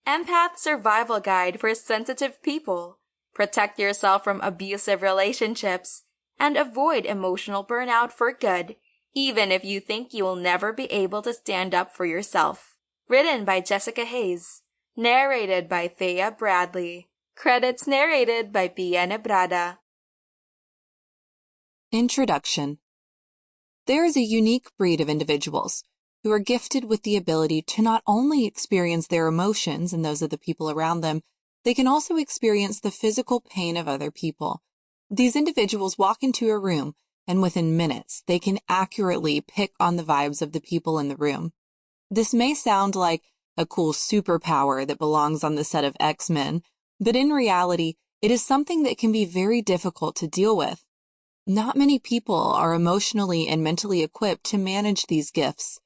Empath Survival Guide for Sensitive People. Protect yourself from abusive relationships and avoid emotional burnout for good, even if you think you will never be able to stand up for yourself. Written by Jessica Hayes. Narrated by Thea Bradley. Credits narrated by Nebrada. Introduction. There is a unique breed of individuals who are gifted with the ability to not only experience their emotions and those of the people around them, they can also experience the physical pain of other people. These individuals walk into a room, and within minutes, they can accurately pick on the vibes of the people in the room. This may sound like a cool superpower that belongs on the set of X-Men, but in reality, it is something that can be very difficult to deal with. Not many people are emotionally and mentally equipped to manage these gifts.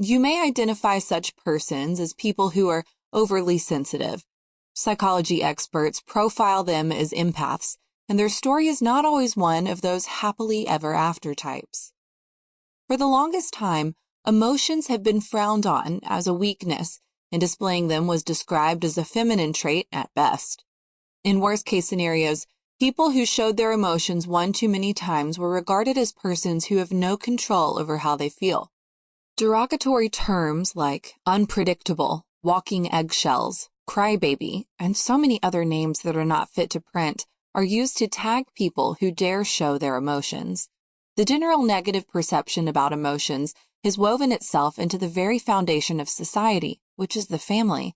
You may identify such persons as people who are overly sensitive. Psychology experts profile them as empaths, and their story is not always one of those happily ever after types. For the longest time, emotions have been frowned on as a weakness, and displaying them was described as a feminine trait at best. In worst-case scenarios, people who showed their emotions one too many times were regarded as persons who have no control over how they feel. Derogatory terms like unpredictable, walking eggshells, crybaby, and so many other names that are not fit to print are used to tag people who dare show their emotions. The general negative perception about emotions has woven itself into the very foundation of society, which is the family.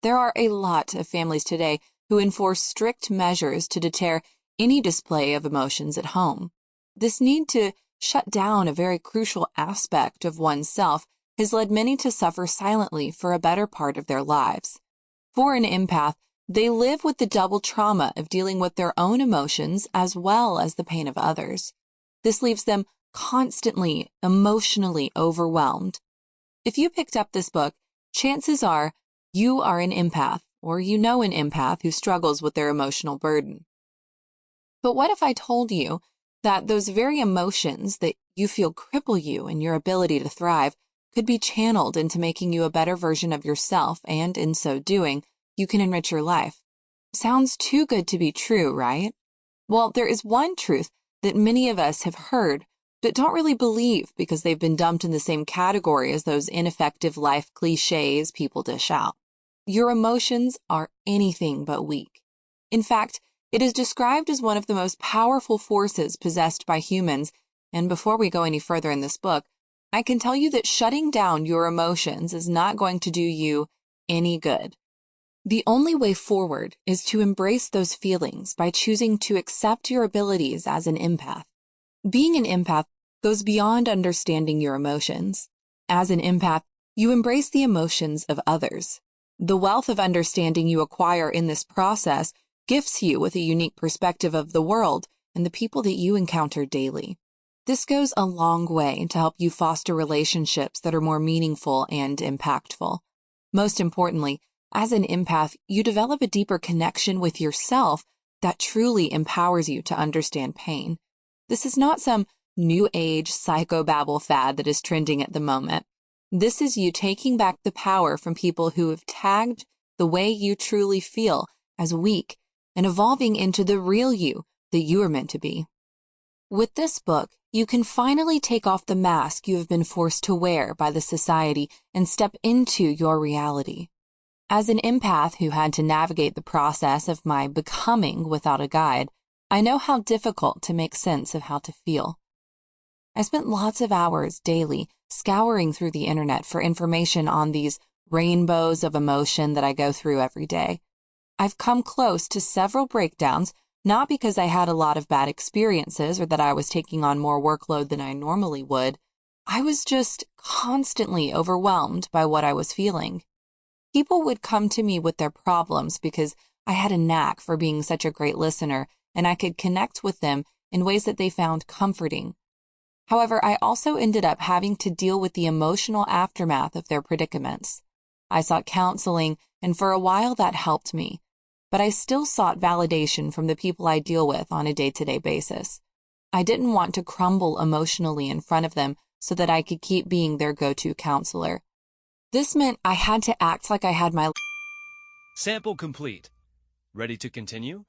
There are a lot of families today who enforce strict measures to deter any display of emotions at home. This need to shut down a very crucial aspect of oneself has led many to suffer silently for a better part of their lives. For an empath, they live with the double trauma of dealing with their own emotions as well as the pain of others. This leaves them constantly emotionally overwhelmed. If you picked up this book, chances are you are an empath, or you know an empath who struggles with their emotional burden. But what if I told you that those very emotions that you feel cripple you in your ability to thrive could be channeled into making you a better version of yourself, and in so doing, you can enrich your life? Sounds too good to be true, right? Well, there is one truth that many of us have heard, but don't really believe because they've been dumped in the same category as those ineffective life cliches people dish out. Your emotions are anything but weak. In fact, it is described as one of the most powerful forces possessed by humans, and before we go any further in this book, I can tell you that shutting down your emotions is not going to do you any good. The only way forward is to embrace those feelings by choosing to accept your abilities as an empath. Being an empath goes beyond understanding your emotions. As an empath, you embrace the emotions of others. The wealth of understanding you acquire in this process gifts you with a unique perspective of the world and the people that you encounter daily. This goes a long way to help you foster relationships that are more meaningful and impactful. Most importantly, as an empath, you develop a deeper connection with yourself that truly empowers you to understand pain. This is not some new age psychobabble fad that is trending at the moment. This is you taking back the power from people who have tagged the way you truly feel as weak and evolving into the real you that you are meant to be. With this book, you can finally take off the mask you have been forced to wear by the society and step into your reality. As an empath who had to navigate the process of my becoming without a guide, I know how difficult to make sense of how to feel. I spent lots of hours daily scouring through the internet for information on these rainbows of emotion that I go through every day. I've come close to several breakdowns, not because I had a lot of bad experiences or that I was taking on more workload than I normally would. I was just constantly overwhelmed by what I was feeling. People would come to me with their problems because I had a knack for being such a great listener, and I could connect with them in ways that they found comforting. However, I also ended up having to deal with the emotional aftermath of their predicaments. I sought counseling, and for a while that helped me, but I still sought validation from the people I deal with on a day-to-day basis. I didn't want to crumble emotionally in front of them so that I could keep being their go-to counselor. This meant I had to act like I had my Sample complete. Ready to continue?